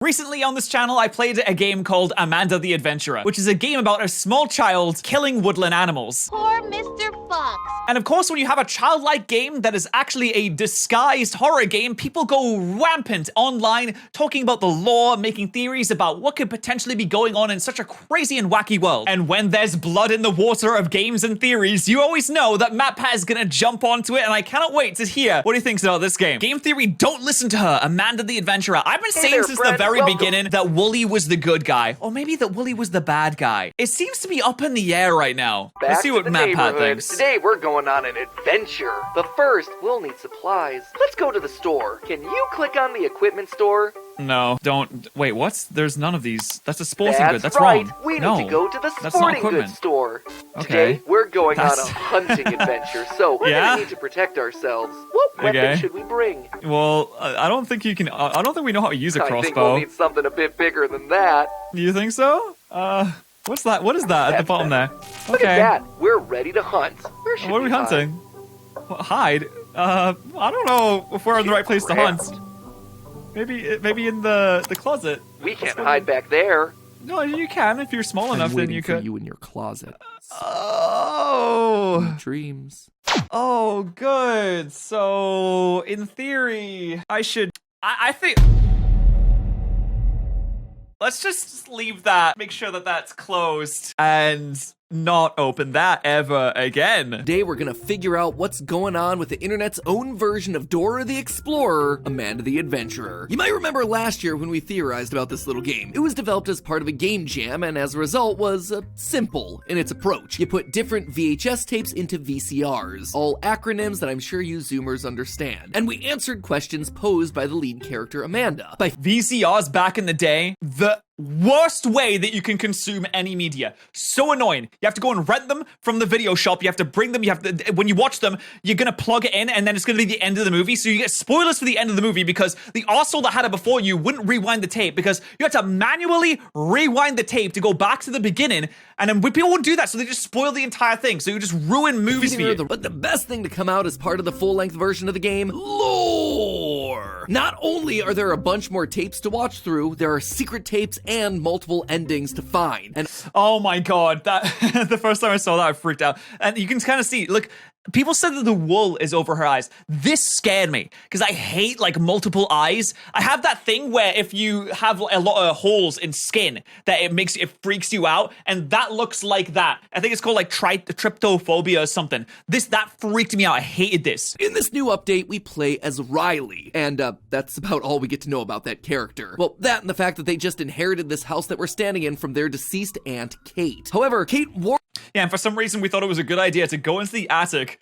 Recently on this channel, I played a game called Amanda the Adventurer, which is a game about a small child killing woodland animals. Poor Mr. Fox. And of course, when you have a childlike game that is actually a disguised horror game, people go rampant online talking about the lore, making theories about what could potentially be going on in such a crazy and wacky world. And when there's blood in the water of games and theories, you always know that morepat is gonna jump onto it, and I cannot wait to hear what he thinks about this game. Game theory, don't listen to her, Amanda the Adventurer. I've been saying since the very beginning that Wooly was the good guy, or maybe that Wooly was the bad guy. It seems to be up in the air right now. Let's see what morepat thinks. Today we're going on an adventure. But first, we'll need supplies. Let's go to the store. Can you click on the equipment store? No, don't. Wait, what? There's none of these. That's a sporting good. That's right. wrong. We no, need to go to the that's sporting not goods store. Okay. Today, we're going on a hunting adventure, so we're Yeah? gonna need to protect ourselves. What weapon should we bring? Well, I don't think you can. I don't think we know how to use a crossbow. I think we'll need something a bit bigger than that. You think so? What's that? What is that at the bottom there? Look at that. We're ready to hunt. Where should What are we hunting? What, hide? I don't know if we're in the right place to hunt. Maybe in the closet. We can't hide back there. No, you can if you're small enough. Then you could. You in your closet. Oh. Dreams. Oh, good. So, in theory, I should. I think. Let's just leave that. Make sure that that's closed and not open that ever again. Today we're gonna figure out what's going on with the internet's own version of Dora the Explorer, Amanda the Adventurer. You might remember last year when we theorized about this little game. It was developed as part of a game jam and as a result was simple in its approach. You put different VHS tapes into VCRs, all acronyms that I'm sure you Zoomers understand. And we answered questions posed by the lead character Amanda. By VCRs back in the day, the worst way that you can consume any media. So annoying. You have to go and rent them from the video shop. You have to bring them. You have to, when you watch them, you're going to plug it in and then it's going to be the end of the movie. So you get spoilers for the end of the movie because the arsehole that had it before you wouldn't rewind the tape because you had to manually rewind the tape to go back to the beginning. And then people won't do that. So they just spoil the entire thing. So you just ruin movies for you. But the best thing to come out as part of the full-length version of the game, lore. Not only are there a bunch more tapes to watch through, there are secret tapes and multiple endings to find. And oh my god, that the first time I saw that, I freaked out. And you can kind of see, look, people said that the wool is over her eyes. This scared me because I hate like multiple eyes. I have that thing where if you have a lot of holes in skin, that it freaks you out, and that looks like that. I think it's called like tryptophobia or something. That freaked me out. I hated this. In this new update, we play as Riley, and that's about all we get to know about that character. Well, that and the fact that they just inherited this house that we're standing in from their deceased aunt, Kate. However, Kate Yeah, and for some reason we thought it was a good idea to go into the attic,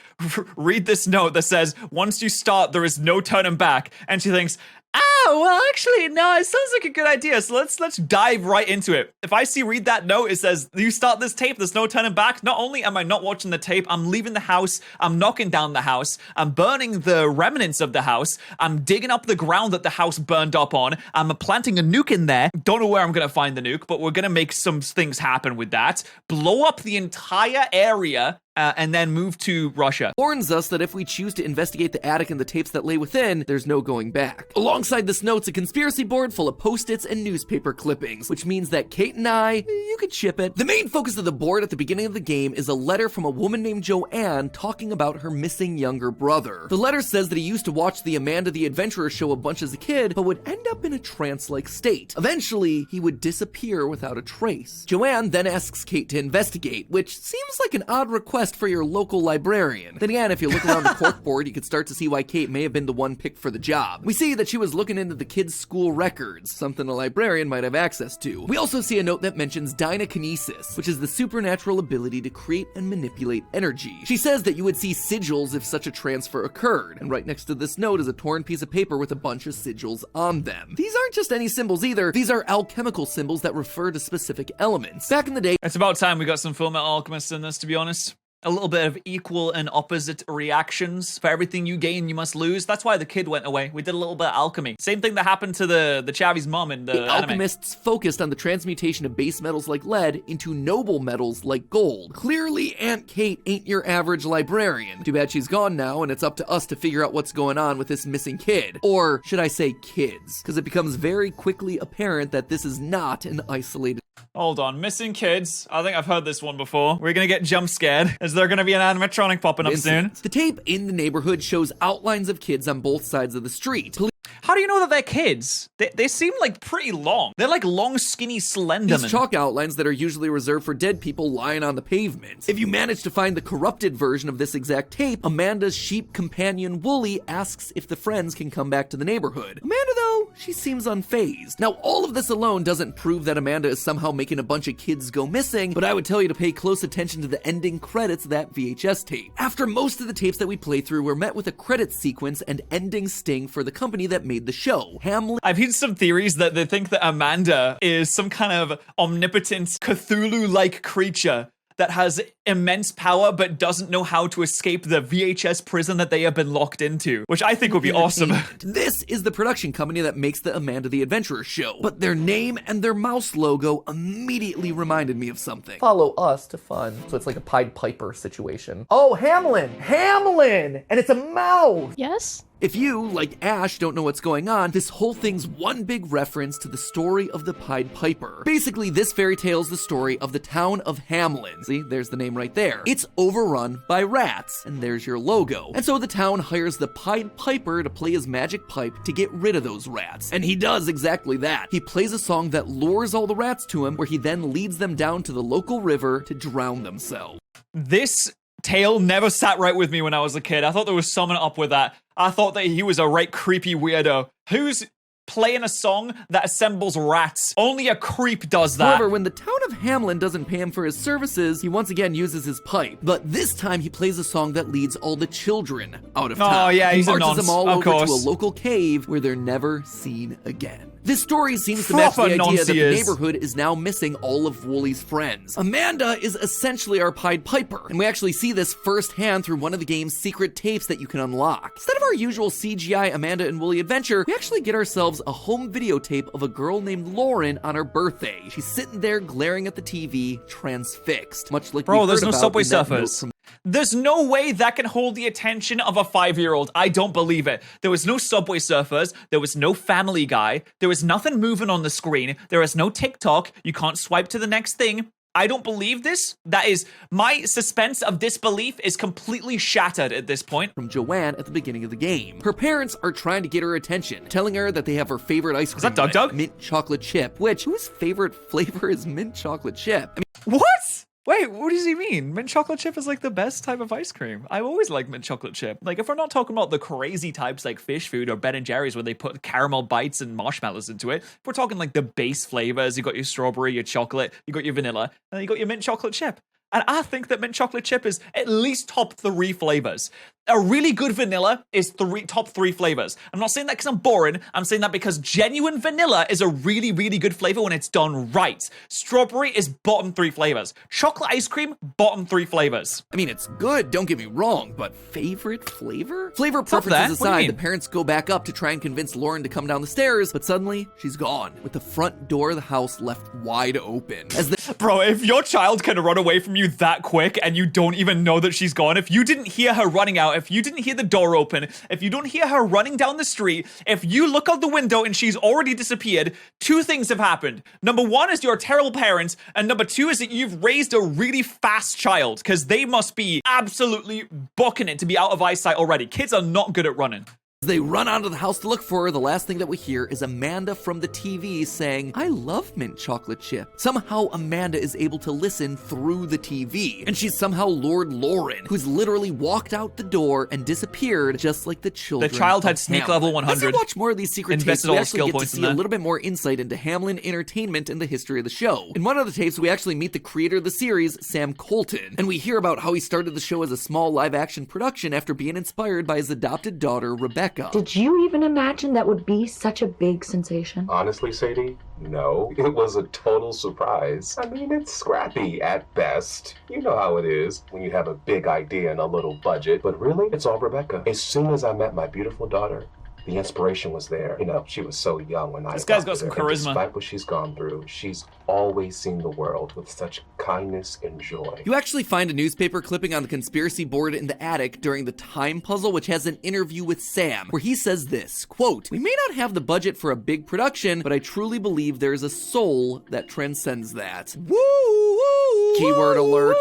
read this note that says, once you start, there is no turning back. And she thinks, oh, well, actually, no, it sounds like a good idea. So let's dive right into it. If I read that note, it says, you start this tape, there's no turning back. Not only am I not watching the tape, I'm leaving the house, I'm knocking down the house, I'm burning the remnants of the house, I'm digging up the ground that the house burned up on, I'm planting a nuke in there. Don't know where I'm gonna find the nuke, but we're gonna make some things happen with that. Blow up the entire area, and then move to Russia. Warns us that if we choose to investigate the attic and the tapes that lay within, there's no going back. Alongside this note's a conspiracy board full of post-its and newspaper clippings, which means that Kate and I, you could ship it. The main focus of the board at the beginning of the game is a letter from a woman named Joanne talking about her missing younger brother. The letter says that he used to watch the Amanda the Adventurer show a bunch as a kid, but would end up in a trance-like state. Eventually, he would disappear without a trace. Joanne then asks Kate to investigate, which seems like an odd request for your local librarian. Then again, if you look around the corkboard, you could start to see why Kate may have been the one picked for the job. We see that she was looking into the kids' school records, something a librarian might have access to. We also see a note that mentions dynakinesis, which is the supernatural ability to create and manipulate energy. She says that you would see sigils if such a transfer occurred, and right next to this note is a torn piece of paper with a bunch of sigils on them. These aren't just any symbols either, these are alchemical symbols that refer to specific elements. Back in the day, It's about time we got some Fullmetal Alchemists in this, to be honest. a little bit of equal and opposite reactions. For everything you gain, you must lose. That's why the kid went away. We did a little bit of alchemy. Same thing that happened to the Chavi's mom in the anime. Alchemists focused on the transmutation of base metals like lead into noble metals like gold. Clearly, Aunt Kate ain't your average librarian. Too bad she's gone now, and it's up to us to figure out what's going on with this missing kid. Or should I say kids? Because it becomes very quickly apparent that this is not an isolated... Hold on, missing kids. I think I've heard this one before. We're gonna get jump scared. Is there gonna be an animatronic popping up soon? The tape in the neighborhood shows outlines of kids on both sides of the street. How do you know that they're kids? They seem like pretty long. They're like long, skinny Slenderman. These chalk outlines that are usually reserved for dead people lying on the pavement. If you manage to find the corrupted version of this exact tape, Amanda's sheep companion Wooly asks if the friends can come back to the neighborhood. Amanda, though, she seems unfazed. Now, all of this alone doesn't prove that Amanda is somehow making a bunch of kids go missing, but I would tell you to pay close attention to the ending credits of that VHS tape. After most of the tapes that we play through, we're met with a credits sequence and ending sting for the company that made the show, Hamlin. I've heard some theories that they think that Amanda is some kind of omnipotent Cthulhu-like creature that has immense power but doesn't know how to escape the VHS prison that they have been locked into, which I think would be awesome. This is the production company that makes the Amanda the Adventurer show, but their name and their mouse logo immediately reminded me of something. Follow us to fun. So it's like a Pied Piper situation. Oh, Hamlin! Hamlin! And it's a mouse! Yes? If you, like Ash, don't know what's going on, this whole thing's one big reference to the story of the Pied Piper. Basically, this fairy tale is the story of the town of Hamlin. See, there's the name right there. It's overrun by rats, and there's your logo. And so the town hires the Pied Piper to play his magic pipe to get rid of those rats. And he does exactly that. He plays a song that lures all the rats to him, where he then leads them down to the local river to drown themselves. This tale never sat right with me when I was a kid. I thought there was something up with that. I thought that he was a right creepy weirdo. Who's playing a song that assembles rats? Only a creep does that. However, when the town of Hamlin doesn't pay him for his services, he once again uses his pipe. But this time he plays a song that leads all the children out of town. Oh yeah, he's he a marches nonce, them all of over course. to a local cave where they're never seen again. This story seems to match the idea that the neighborhood is now missing all of Wooly's friends. Amanda is essentially our Pied Piper, and we actually see this firsthand through one of the game's secret tapes that you can unlock. Instead of our usual CGI Amanda and Wooly adventure, we actually get ourselves a home videotape of a girl named Lauren on her birthday. She's sitting there glaring at the TV, transfixed, much like Bro, we there's heard no about Subway in that note Surfers. from There's no way that can hold the attention of a 5-year-old. I don't believe it. There was no Subway Surfers. There was no Family Guy. There was nothing moving on the screen. There is no TikTok. You can't swipe to the next thing. I don't believe this. That is, my suspense of disbelief is completely shattered at this point. from Joanne at the beginning of the game. Her parents are trying to get her attention, telling her that they have her favorite ice cream. that Doug Doug? Mint chocolate chip, which, whose favorite flavor is mint chocolate chip? I mean, What? Wait, what does he mean? Mint chocolate chip is like the best type of ice cream. I've always liked mint chocolate chip. Like, if we're not talking about the crazy types like fish food or Ben & Jerry's where they put caramel bites and marshmallows into it, if we're talking like the base flavors, you got your strawberry, your chocolate, you got your vanilla, and then you got your mint chocolate chip. And I think that mint chocolate chip is at least top 3 flavors. A really good vanilla is top 3 flavors. I'm not saying that because I'm boring. I'm saying that because genuine vanilla is a really, really good flavor when it's done right. Strawberry is bottom 3 flavors. Chocolate ice cream, bottom 3 flavors. I mean, it's good, don't get me wrong, but favorite flavor? Flavor up there. preferences What do you aside, mean? the parents go back up to try and convince Lauren to come down the stairs, but suddenly, she's gone, with the front door of the house left wide open. As the Bro, if your child can run away from you that quick and you don't even know that she's gone, if you didn't hear her running out, if you didn't hear the door open, if you don't hear her running down the street, if you look out the window and she's already disappeared, 2 things have happened. Number 1 is you're a terrible parent, and number 2 is that you've raised a really fast child, because they must be absolutely booking it to be out of eyesight already. Kids are not good at running. As they run out of the house to look for her, the last thing that we hear is Amanda from the TV saying, "I love mint chocolate chip." Somehow Amanda is able to listen through the TV, and she's somehow lured Lauren, who's literally walked out the door and disappeared just like the children. The child had of sneak Hamlin. level 100. As you watch more of these secret tapes, Invested we all the actually skill get to points in see a there. little bit more insight into Hamlin Entertainment and the history of the show. In one of the tapes, we actually meet the creator of the series, Sam Colton, and we hear about how he started the show as a small live-action production after being inspired by his adopted daughter, Rebecca. Rebecca. Did you even imagine that would be such a big sensation? Honestly, Sadie, no. It was a total surprise. I mean, it's scrappy at best. You know how it is when you have a big idea and a little budget. But really, it's all Rebecca. As soon as I met my beautiful daughter, the inspiration was there. You know, she was so young when This guy's got some adopted her, and charisma. despite what she's gone through, she's always seen the world with such kindness and joy. You actually find a newspaper clipping on the conspiracy board in the attic during the time puzzle, which has an interview with Sam, where he says this, quote, "We may not have the budget for a big production, but I truly believe there is a soul that transcends that." Woo! Keyword alert.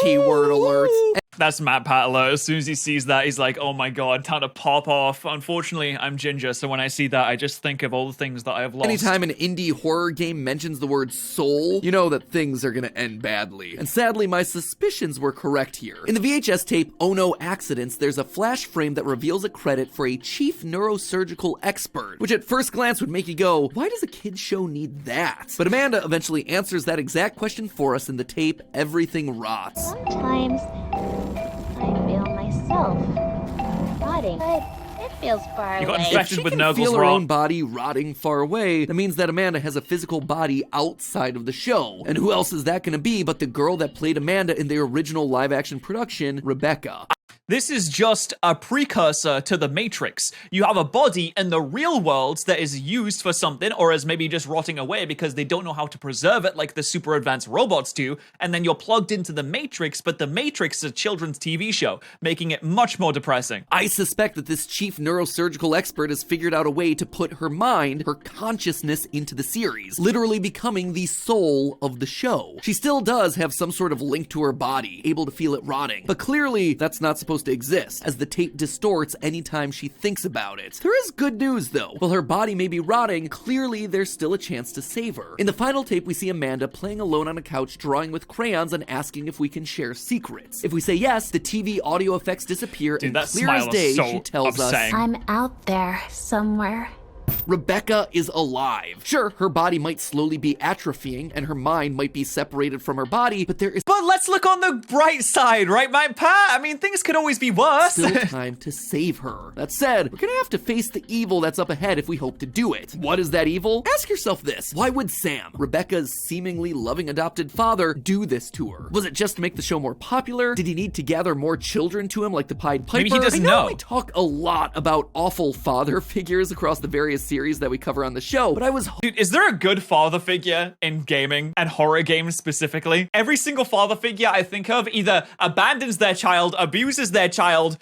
Keyword alert. That's Matt Pat alert. As soon as he sees that, he's like, oh my god, time to pop off. Unfortunately, I'm ginger, so when I see that, I just think of all the things that I have lost. Anytime an indie horror game mentions the word soul, you know that things are gonna end badly. And sadly, my suspicions were correct here. In the VHS tape, Oh No Accidents, there's a flash frame that reveals a credit for a chief neurosurgical expert, which at first glance would make you go, why does a kid's show need that? But Amanda eventually answers that exact question for us in the tape, Everything Rots. Sometimes I feel myself rotting, but it feels far You got away. infected She with can Nurgle's feel her rot. own body rotting far away. That means that Amanda has a physical body outside of the show. And who else is that gonna be but the girl that played Amanda in the original live-action production, Rebecca? This is just a precursor to the Matrix. You have a body in the real world that is used for something, or is maybe just rotting away because they don't know how to preserve it like the super advanced robots do, and then you're plugged into the Matrix, but the Matrix is a children's TV show, making it much more depressing. I suspect that this chief neurosurgical expert has figured out a way to put her mind, her consciousness into the series, literally becoming the soul of the show. She still does have some sort of link to her body, able to feel it rotting, but clearly that's not supposed to exist, as the tape distorts anytime she thinks about it. There is good news though. While her body may be rotting, clearly there's still a chance to save her. In the final tape, we see Amanda playing alone on a couch, drawing with crayons and asking if we can share secrets. If we say yes, the TV audio effects disappear, Dude, and that clear as smile day, is so she tells us, upsetting. I'm out there somewhere. Rebecca is alive. Sure, her body might slowly be atrophying and her mind might be separated from her body, but there is But let's look on the bright side, right, my Pat? I mean, things could always be worse. still time to save her. That said, we're gonna have to face the evil that's up ahead if we hope to do it. What is that evil? Ask yourself this. Why would Sam, Rebecca's seemingly loving adopted father, do this to her? Was it just to make the show more popular? Did he need to gather more children to him like the Pied Piper? Maybe he doesn't I know know. we talk a lot about awful father figures across the various series that we cover on the show, but I was Dude, is there a good father figure in gaming and horror games specifically? Every single father figure I think of either abandons their child, abuses their child,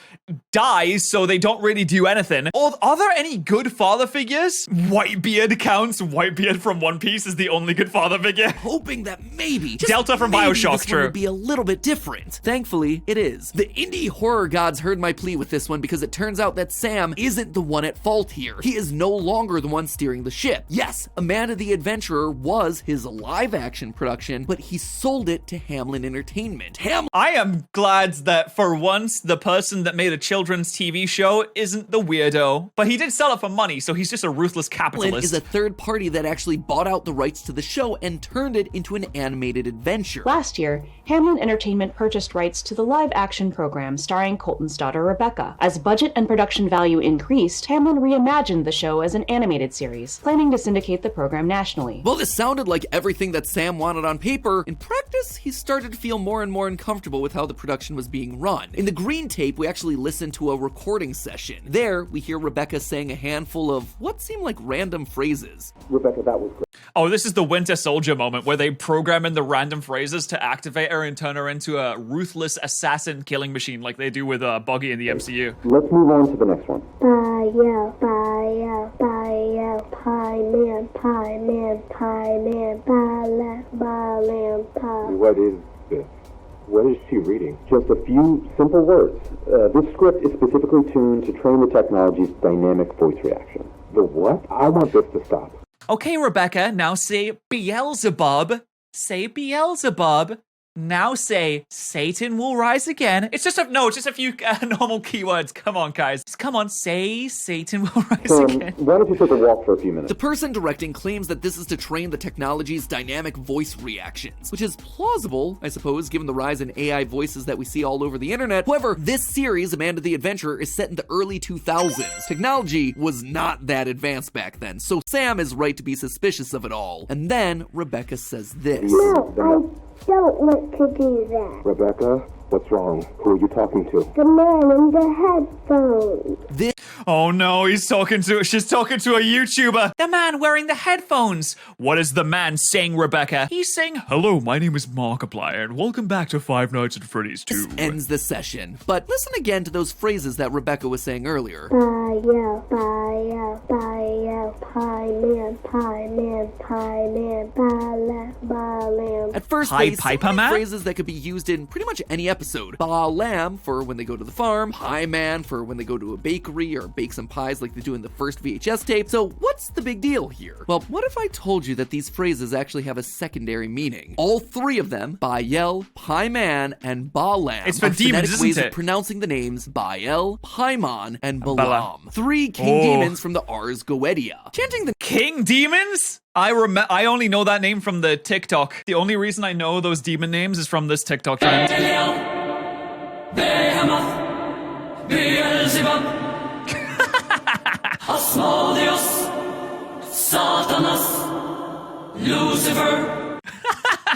dies so they don't really do anything. Or are there any good father figures? Whitebeard counts. Whitebeard from One Piece is the only good father figure. hoping that maybe, just Delta from maybe BioShock, this one true. would be a little bit different. Thankfully, it is. The indie horror gods heard my plea with this one because it turns out that Sam isn't the one at fault here. He is no longer the one steering the ship. Yes, Amanda the Adventurer was his live-action production, but he sold it to Hamlin Entertainment. I am glad that for once the person that made a children's TV show isn't the weirdo, but he did sell it for money, so he's just a ruthless Hamlin capitalist. is a third party that actually bought out the rights to the show and turned it into an animated adventure. Last year, Hamlin Entertainment purchased rights to the live-action program starring Colton's daughter Rebecca. As budget and production value increased, Hamlin reimagined the show as an animated series, planning to syndicate the program nationally. Well, this sounded like everything that Sam wanted on paper. In practice, he started to feel more and more uncomfortable with how the production was being run. In the green tape, we actually listened to a recording session. There, we hear Rebecca saying a handful of what seemed like random phrases. Rebecca, that was great. Oh, this is the Winter Soldier moment where they program in the random phrases to activate her and turn her into a ruthless assassin killing machine like they do with Buggy in the MCU. Let's move on to the next one. What is this? What is she reading? Just a few simple words. This script is specifically tuned to train the technology's dynamic voice reaction. The what? I want this to stop. Okay, Rebecca, now say Beelzebub. Say Beelzebub. Now say, Satan will rise again. It's just a few normal keywords. Come on, guys. Just come on, say Satan will rise again. Why don't you take a walk for a few minutes? The person directing claims that this is to train the technology's dynamic voice reactions, which is plausible, I suppose, given the rise in AI voices that we see all over the internet. However, this series, Amanda the Adventurer, is set in the early 2000s. Technology was not that advanced back then, so Sam is right to be suspicious of it all. And then Rebecca says this. No, I don't want to do that. Rebecca, what's wrong? Who are you talking to? The man in the headphones. Oh no, she's talking to a YouTuber. The man wearing the headphones. What is the man saying, Rebecca? He's saying, hello, my name is Markiplier, and welcome back to Five Nights at Freddy's 2. This ends the session. But listen again to those phrases that Rebecca was saying earlier. At first, they sound like phrases that could be used in pretty much any episode. Ba lamb for when they go to the farm, pie man for when they go to a bakery or bake some pies like they do in the first VHS tape. So what's the big deal here? Well, what if I told you that these phrases actually have a secondary meaning? All three of them, Bael, pie man, and ba lamb, it's for demons, phonetic isn't ways it? of pronouncing the names Bael, Paimon, and Balaam. Three king demons from the Ars Goetia. Chanting the king demons? I only know that name from the TikTok. The only reason I know those demon names is from this TikTok trend.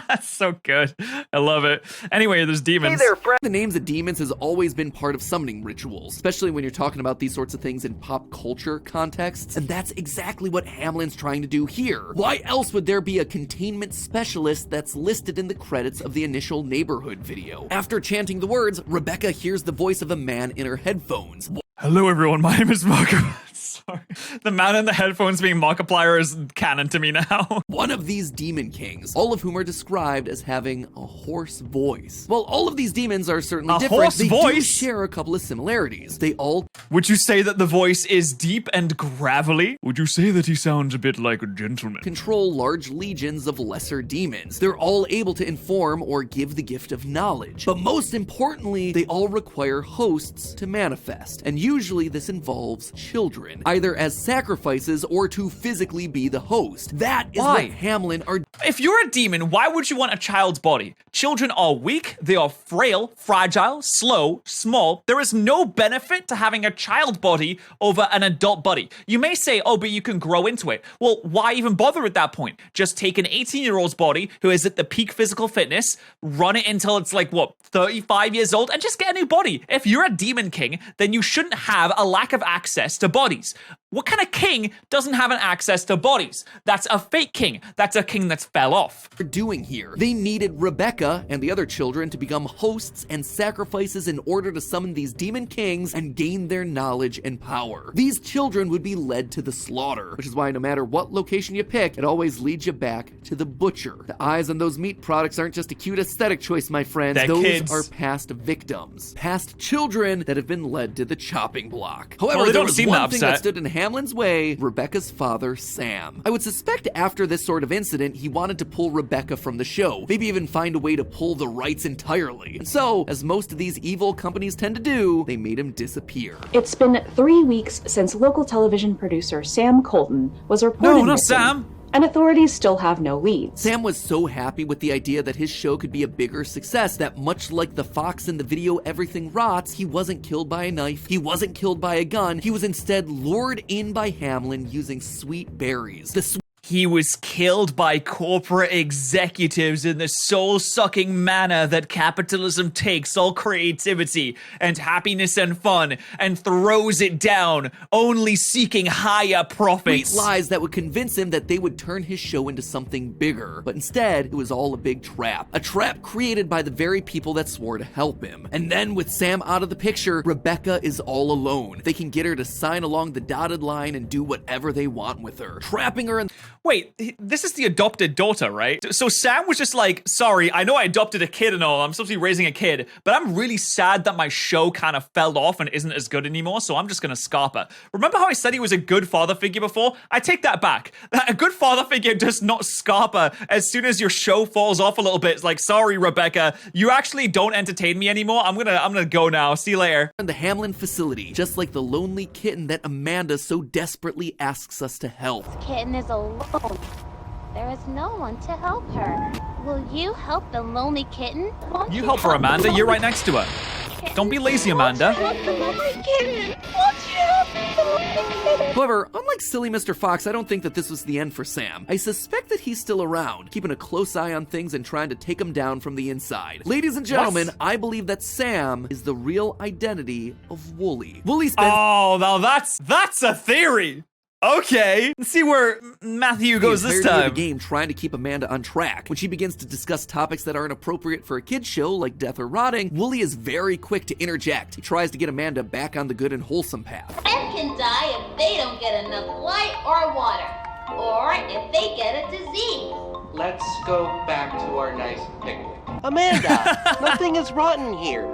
That's so good. I love it. Anyway, there's demons. Hey there, friend. The names of demons has always been part of summoning rituals, especially when you're talking about these sorts of things in pop culture contexts, and that's exactly what Hamlin's trying to do here. Why else would there be a containment specialist that's listed in the credits of the initial Neighborhood video? After chanting the words, Rebecca hears the voice of a man in her headphones. Hello everyone, my name is Marco. Sorry. The man in the headphones being Markiplier is canon to me now. One of these demon kings, all of whom are described as having a hoarse voice. While all of these demons are certainly different, they do share a couple of similarities. They all... Would you say that the voice is deep and gravelly? Would you say that he sounds a bit like a gentleman? Control large legions of lesser demons. They're all able to inform or give the gift of knowledge. But most importantly, they all require hosts to manifest. And usually this involves children, either as sacrifices or to physically be the host. That is what Hamlin are... If you're a demon, why would you want a child's body? Children are weak, they are frail, fragile, slow, small. There is no benefit to having a child body over an adult body. You may say, oh, but you can grow into it. Well, why even bother at that point? Just take an 18-year-old's body who is at the peak physical fitness, run it until it's like, 35 years old, and just get a new body. If you're a demon king, then you shouldn't have a lack of access to bodies. What kind of king doesn't have an access to bodies? That's a fake king. That's a king that's fell off. Doing here. They needed Rebecca and the other children to become hosts and sacrifices in order to summon these demon kings and gain their knowledge and power. These children would be led to the slaughter, which is why no matter what location you pick, it always leads you back to the butcher. The eyes on those meat products aren't just a cute aesthetic choice, my friends. Those are past victims, past children that have been led to the chopping block. However, there was one thing that stood in Hamlin's way: Rebecca's father, Sam. I would suspect after this sort of incident, he wanted to pull Rebecca from the show, maybe even find a way to pull the rights entirely. And so, as most of these evil companies tend to do, they made him disappear. It's been 3 weeks since local television producer Sam Colton was reported missing. And authorities still have no leads. Sam was so happy with the idea that his show could be a bigger success that, much like the fox in the video Everything Rots, he wasn't killed by a knife, he wasn't killed by a gun, he was instead lured in by Hamlin using sweet berries. He was killed by corporate executives in the soul-sucking manner that capitalism takes all creativity and happiness and fun and throws it down, only seeking higher profits. Sweet lies that would convince him that they would turn his show into something bigger. But instead, it was all a big trap. A trap created by the very people that swore to help him. And then, with Sam out of the picture, Rebecca is all alone. They can get her to sign along the dotted line and do whatever they want with her, trapping her in... Wait, this is the adopted daughter, right? So Sam was just like, sorry, I know I adopted a kid and all, I'm supposed to be raising a kid, but I'm really sad that my show kind of fell off and isn't as good anymore, so I'm just gonna scarper. Remember how I said he was a good father figure before? I take that back. A good father figure does not scarper as soon as your show falls off a little bit. It's like, sorry, Rebecca, you actually don't entertain me anymore. I'm gonna go now. See you later. In the Hamlin facility, just like the lonely kitten that Amanda so desperately asks us to help. This kitten is alone. There is no one to help her. Will you help the lonely kitten? Won't You help her, Amanda. You're right next to her. Don't be lazy, Amanda. However, unlike silly Mr. Fox, I don't think that this was the end for Sam. I suspect that he's still around, keeping a close eye on things and trying to take them down from the inside. Ladies and gentlemen, I believe that Sam is the real identity of Wooly. Wooly spends— Oh, now that's a theory. Okay, let's see where Matthew goes this time. The game trying to keep Amanda on track. When she begins to discuss topics that aren't appropriate for a kid's show, like death or rotting, Wooly is very quick to interject. He tries to get Amanda back on the good and wholesome path. And can die if they don't get enough light or water, or if they get a disease. Let's go back to our nice picnic. Amanda, nothing is rotten here.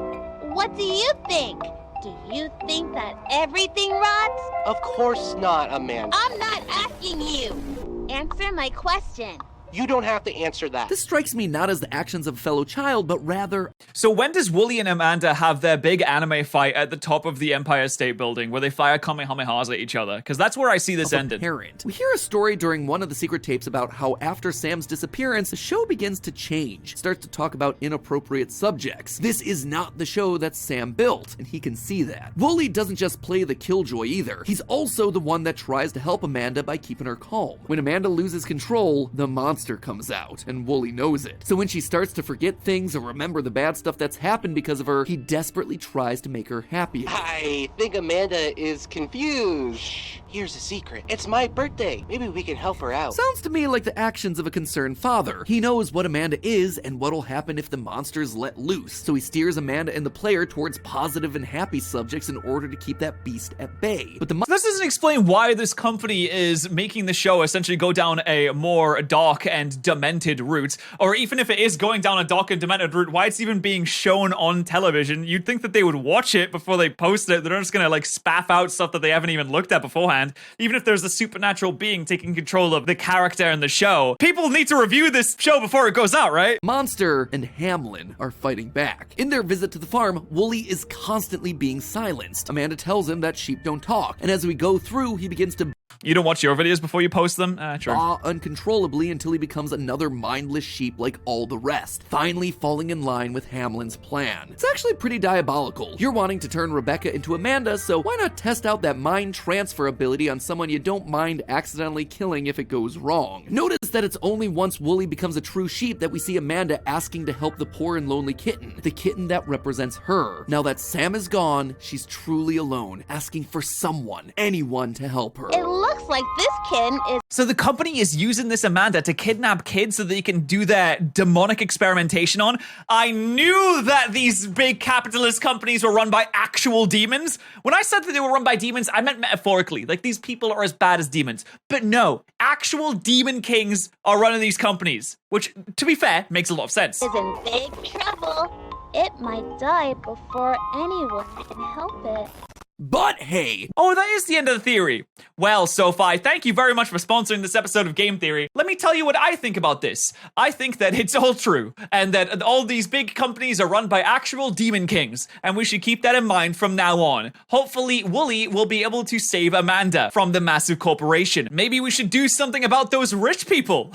What do you think? Do you think that everything rots? Of course not, Amanda. I'm not asking you. Answer my question. You don't have to answer that. This strikes me not as the actions of a fellow child, but rather— So when does Wooly and Amanda have their big anime fight at the top of the Empire State Building where they fire kamehamehas at each other? Because that's where I see this ending. Parent. We hear a story during one of the secret tapes about how after Sam's disappearance, the show begins to change, starts to talk about inappropriate subjects. This is not the show that Sam built, and he can see that. Wooly doesn't just play the killjoy either. He's also the one that tries to help Amanda by keeping her calm. When Amanda loses control, the monster comes out, and Wooly knows it. So when she starts to forget things or remember the bad stuff that's happened because of her, he desperately tries to make her happy again. I think Amanda is confused. Here's a secret. It's my birthday. Maybe we can help her out. Sounds to me like the actions of a concerned father. He knows what Amanda is and what'll happen if the monster's let loose, so he steers Amanda and the player towards positive and happy subjects in order to keep that beast at bay. But this doesn't explain why this company is making the show essentially go down a more dark and demented route, or even if it is going down a dark and demented route, why it's even being shown on television. You'd think that they would watch it before they post it. They're not just gonna like spaff out stuff that they haven't even looked at beforehand. Even if there's a supernatural being taking control of the character in the show, people need to review this show before it goes out, right? Monster and Hamlin are fighting back. In their visit to the farm, Wooly is constantly being silenced. Amanda tells him that sheep don't talk, and as we go through, he begins to— You don't watch your videos before you post them? Sure. Uncontrollably until he becomes another mindless sheep like all the rest, finally falling in line with Hamlin's plan. It's actually pretty diabolical. You're wanting to turn Rebecca into Amanda, so why not test out that mind transfer ability on someone you don't mind accidentally killing if it goes wrong? Notice that it's only once Wooly becomes a true sheep that we see Amanda asking to help the poor and lonely kitten, the kitten that represents her. Now that Sam is gone, she's truly alone, asking for someone, anyone to help her. It looks like this kitten is— So the company is using this Amanda to kidnap kids so that they can do their demonic experimentation on. I knew that these big capitalist companies were run by actual demons. When I said that they were run by demons, I meant metaphorically. Like, these people are as bad as demons. But no, actual demon kings are running these companies, which, to be fair, makes a lot of sense. Is in big trouble. It might die before anyone can help it. But hey! Oh, that is the end of the theory. Well, Sophie, thank you very much for sponsoring this episode of Game Theory. Let me tell you what I think about this. I think that it's all true, and that all these big companies are run by actual demon kings, and we should keep that in mind from now on. Hopefully, Wooly will be able to save Amanda from the massive corporation. Maybe we should do something about those rich people.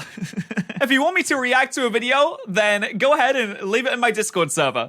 If you want me to react to a video, then go ahead and leave it in my Discord server.